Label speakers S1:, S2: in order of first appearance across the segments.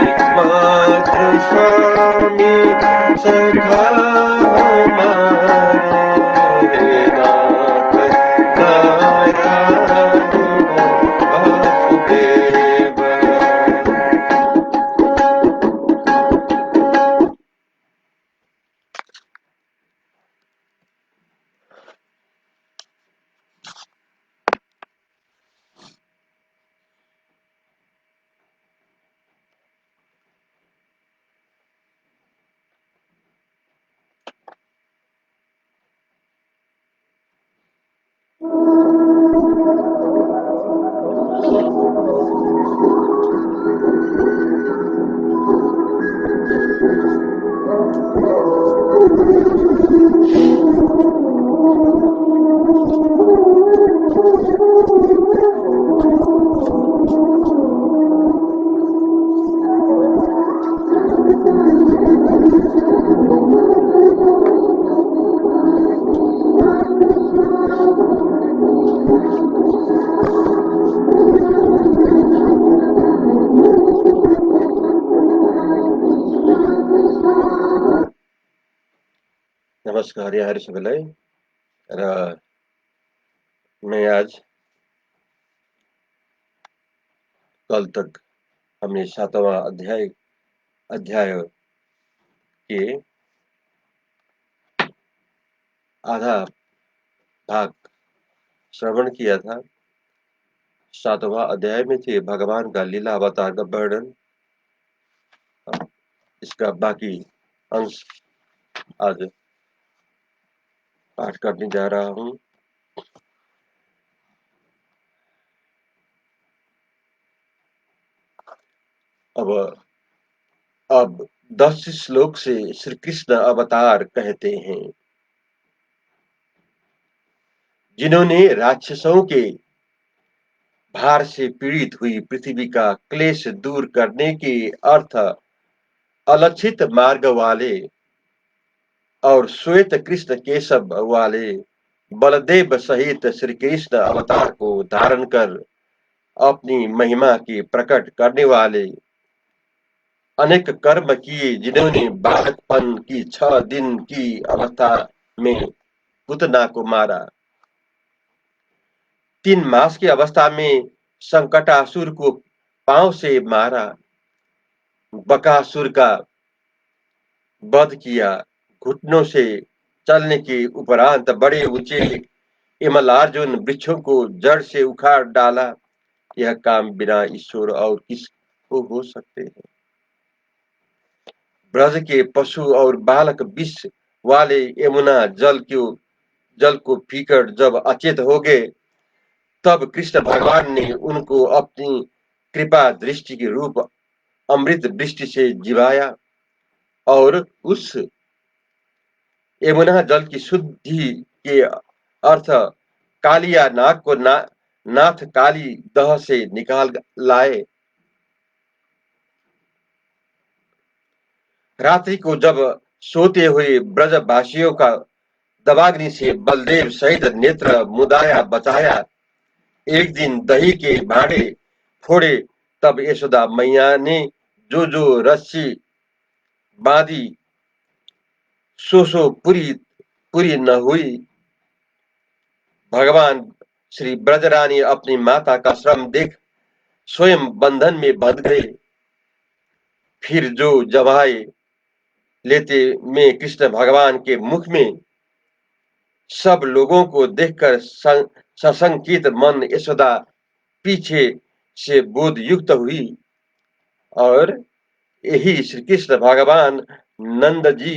S1: एकमात्र स्वामी सखा हमारे, नाथ नारायण वासुदेव। नमस्कार यहाँहरू सबैलाई। र मैं आज कल तक हमने 7वां अध्याय के आधा भाग श्रवण किया था। 7वां अध्याय में थे भगवान का लीला अवतार का वर्णन। इसका बाकी अंश आज पाठ करने जा रहा हूँ। अब 10 श्लोक से श्री कृष्ण अवतार कहते हैं। जिन्होंने राक्षसों के भार से पीड़ित हुई पृथ्वी का क्लेश दूर करने के अर्थ अलक्षित मार्ग वाले और श्वेत कृष्ण केशव वाले बलदेव सहित श्री कृष्ण अवतार को धारण कर अपनी महिमा की प्रकट करने वाले अनेक कर्म किए। जिन्होंने बालकपन की 6 दिन की अवस्था में पुतना को मारा, 3 मास की अवस्था में संकटासुर को पांव से मारा, बकासुर का वध किया, घुटनों से चलने के उपरांत बड़े ऊंचे इमलार्जुन वृक्षों को जड़ से उखाड़ डाला। यह काम बिना ईश्वर और किसको हो सकते हैं। ब्रज के पशु और बालक विष वाले यमुना जल को पीकर जब अचेत हो गए, तब कृष्ण भगवान ने उनको अपनी कृपा दृष्टि के रूप अमृत वृष्टि से जिवाया और उस यमुना जल की शुद्धि के अर्थ कालिया नाग को नाथ काली दह से निकाल लाए। रात्रि को जब सोते हुए ब्रजवासियों का दवाग्नि से बलदेव सहित नेत्र मुदाया बचाया। एक दिन दही के भांडे फोड़े, तब यशोदा मैया ने जो जो रस्सी बांधी सो पूरी न हुई। भगवान श्री ब्रजरानी अपनी माता का श्रम देख स्वयं बंधन में बंध गए। फिर जो जमाए लेते में कृष्ण भगवान के मुख में सब लोगों को देखकर सशंकित मन यशोदा पीछे से बोध युक्त हुई और यही श्री कृष्ण भगवान नंद जी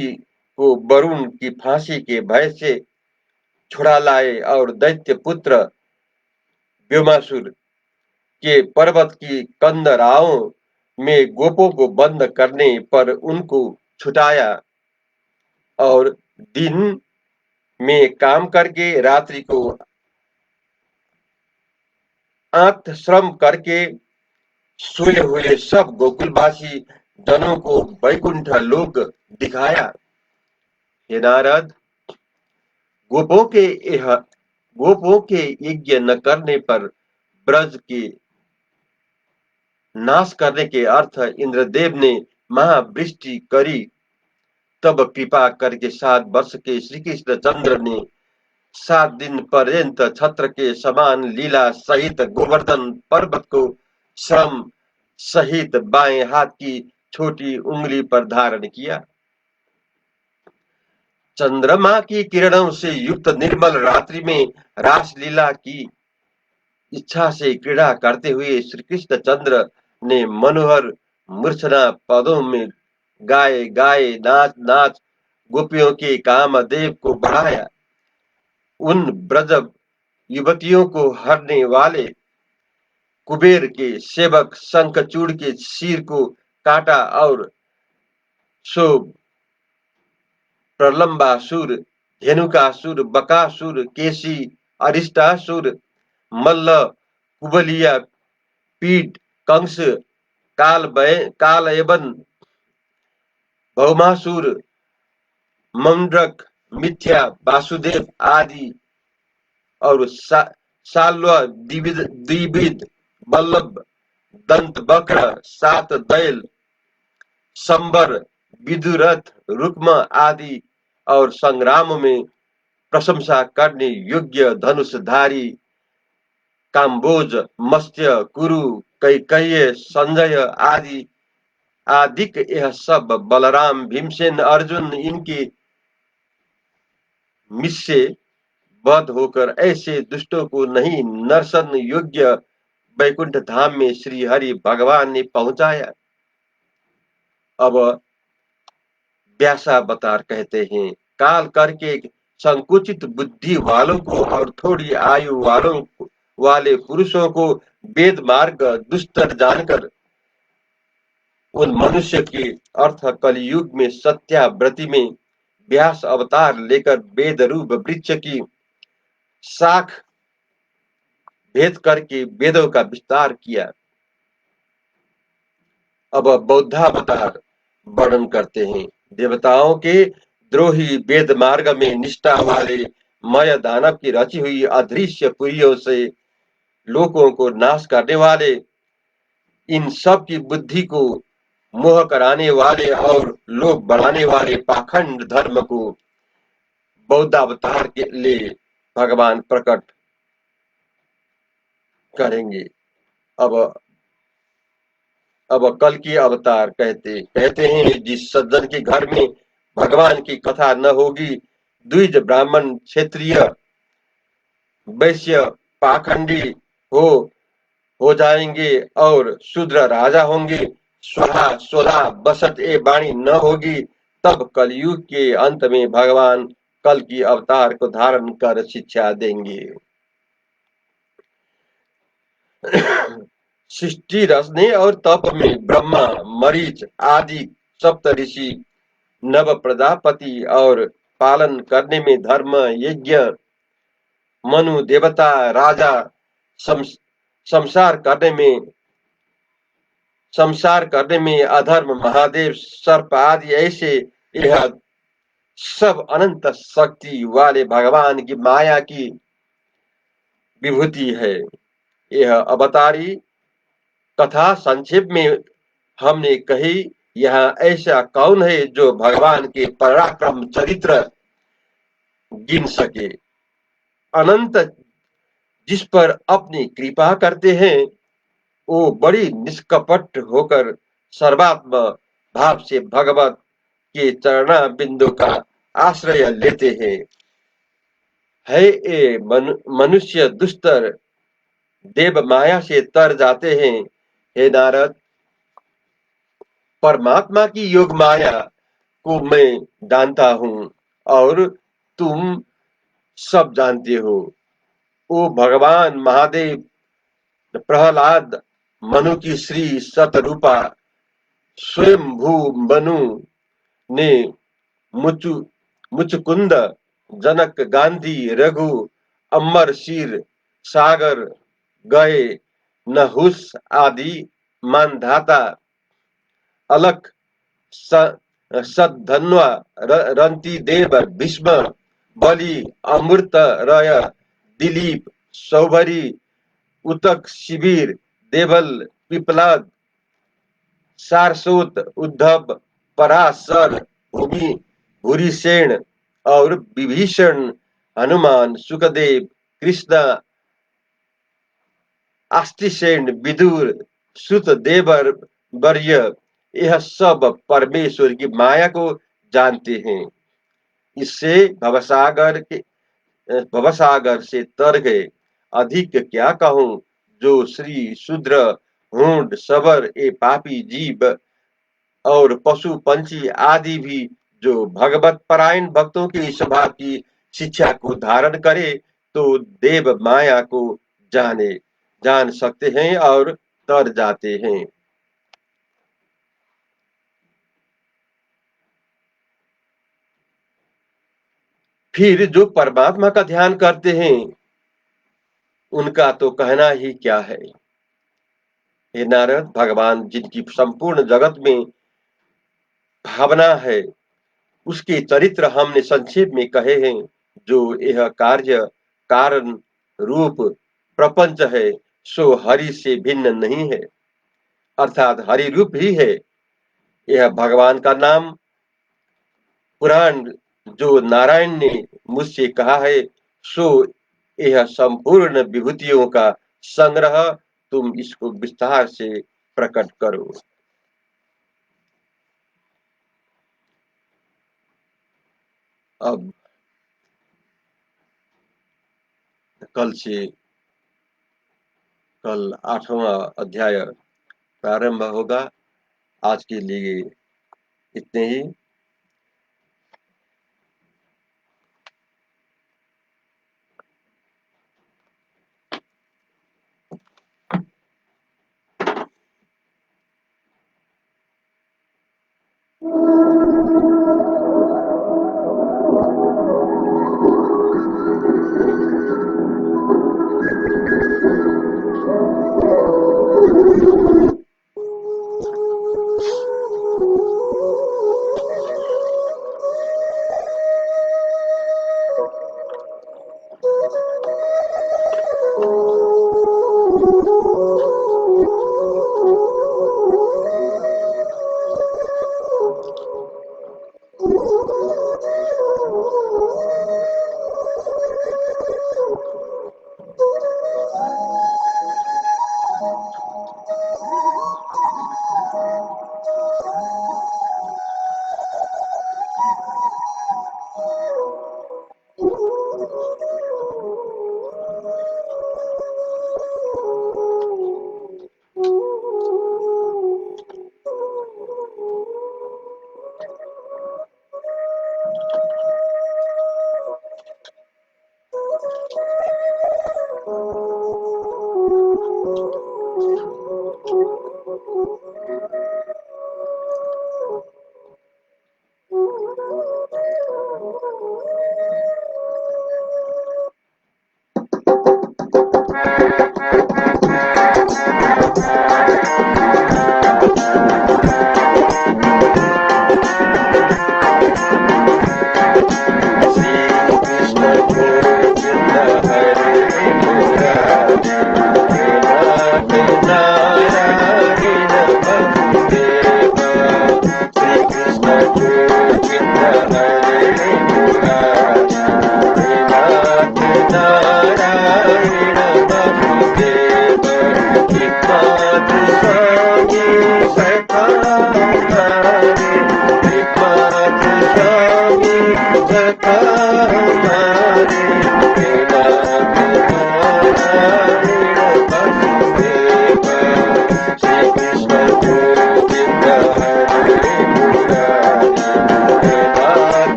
S1: को वरुण की फांसी के भय से छुड़ा लाए और दैत्य पुत्र व्योमासुर के पर्वत की कंदराओं में गोपों को बंद करने पर उनको छुटाया और दिन में काम करके रात्रि को आंत श्रम करके सोए हुए सब गोकुलवासी जनों को वैकुंठ लोक दिखाया। हे नारद, गोपों के गोपों के यज्ञ न करने पर ब्रज के नाश करने के अर्थ इंद्रदेव ने महावृष्टि करी। तब कृपा करके 7 वर्ष के श्री कृष्ण चंद्र ने 7 दिन पर्यंत छत्र के समान लीला सहित गोवर्धन पर्वत को श्रम सहित बाएं हाथ की छोटी उंगली पर धारण किया। चंद्रमा की किरणों से युक्त निर्मल रात्रि में रासलीला की इच्छा से क्रीड़ा करते हुए श्री कृष्ण चंद्र ने मनोहर मूर्छना पदों में गाए गाए नाच नाच गोपियों के कामदेव को बढ़ाया। उन ब्रज युवतियों को हरने वाले कुबेर के सेवक शंखचूड़ के सिर को काटा और सो प्रलंबासुर, धेनुकासुर, बकासुर, केसी, अरिष्टासुर, मल्ल, कुबलिया, पीठ, कंस, कालयवन, भौमासुर, मंडक, मिथ्या, वासुदेव आदि और साल्व, द्विविद, वल्लभ, दंत वक्र, सात दैल, संबर, विदुरथ, रुक्म आदि और संग्राम में प्रशंसा करने योग्य धनुषधारी काम्बोज, मत्स्य, कुरु, कैकेयी, संजय आदि आदिक यह सब बलराम, भीमसेन, अर्जुन इनके मिस्से बध होकर ऐसे दुष्टों को नहीं नरसन योग्य वैकुंठ धाम में श्री हरि भगवान ने पहुंचाया। अब व्यासावतार कहते हैं, काल करके संकुचित बुद्धि वालों को और थोड़ी आयु वाले पुरुषों को वेद मार्ग दुष्टर जानकर उन मनुष्य के अर्थ कलयुग में सत्याव्रति में व्यास अवतार लेकर वेद रूप वृक्ष की शाख भेद करके वेदों का विस्तार किया। अब बौद्धावतार वर्णन करते हैं, देवताओं के द्रोही वेद मार्ग में निष्ठा वाले मय दानव की रची हुई अदृश्य पुरियों से लोगों को नाश करने वाले, इन सब की बुद्धि को मोह कराने वाले और लोभ बढ़ाने वाले पाखंड धर्म को बौद्धावतार के लिए भगवान प्रकट करेंगे। अब कल की अवतार कहते हैं, जिस सज्जन के घर में भगवान की कथा न होगी, द्विज ब्राह्मण क्षेत्रीय वैश्य पाखंडी हो जाएंगे और शूद्र राजा होंगे, स्वधा स्वधा बसत ए वाणी न होगी, तब कलयुग के अंत में भगवान कल की अवतार को धारण कर शिक्षा देंगे। सृष्टि रचने और तप में ब्रह्मा, मरीच आदि सप्त ऋषि, नव प्रजापति और पालन करने में धर्म यज्ञ, मनु देवता राजा, संसार करने में अधर्म महादेव, सर्प आदि, ऐसे यह सब अनंत शक्ति वाले भगवान की माया की विभूति है। यह अवतारी कथा संक्षेप में हमने कही। यहाँ ऐसा कौन है जो भगवान के पराक्रम चरित्र गिन सके। अनंत जिस पर अपनी कृपा करते हैं, वो बड़ी निष्कपट होकर सर्वात्म भाव से भगवत के चरणा बिंदु का आश्रय लेते हैं। है ये मनुष्य दुष्टर देव माया से तर जाते हैं। हे नारद, परमात्मा की योग माया को मैं जानता हूँ और तुम सब जानते हो। ओ भगवान महादेव, प्रहलाद, मनु की श्री सतरूपा, स्वयंभू मनु ने मुचकुंद, जनक, गांधी, रघु, अमर शीर, सागर गए, नहुस आदि मानधाता, अलख, सद्धन्वा, रंती देव, भीष्म, बलि, अमृत रय, दिलीप, सौभरी, उतक, शिविर, देवल, पिपलाद, सारस्वत, उद्धव, पराशर, भूमि, भूरिसेन और विभीषण, हनुमान, सुखदेव, कृष्ण, आस्तिसेन, विदुर, श्रुतदेवर वर्य, यह सब परमेश्वर की माया को जानते हैं। इससे भवसागर से तर गए। अधिक क्या कहूं, जो श्री शूद्र, हुंड, सबर, ये पापी जीव और पशु पंछी आदि भी जो भगवत परायण भक्तों की स्वभाव की शिक्षा को धारण करे तो देव माया को जान सकते हैं और तर जाते हैं। फिर जो परमात्मा का ध्यान करते हैं उनका तो कहना ही क्या है। हे नारद, भगवान जिनकी संपूर्ण जगत में भावना है उसके चरित्र हमने संक्षेप में कहे हैं। जो यह कार्य कारण रूप प्रपंच है सो हरि से भिन्न नहीं है, अर्थात हरि रूप ही है। यह भगवान का नाम पुराण जो नारायण ने मुझसे कहा है सो यह संपूर्ण विभूतियों का संग्रह, तुम इसको विस्तार से प्रकट करो। अब कल 8वां अध्याय प्रारंभ होगा। आज के लिए इतने ही।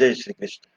S1: जय श्री कृष्ण।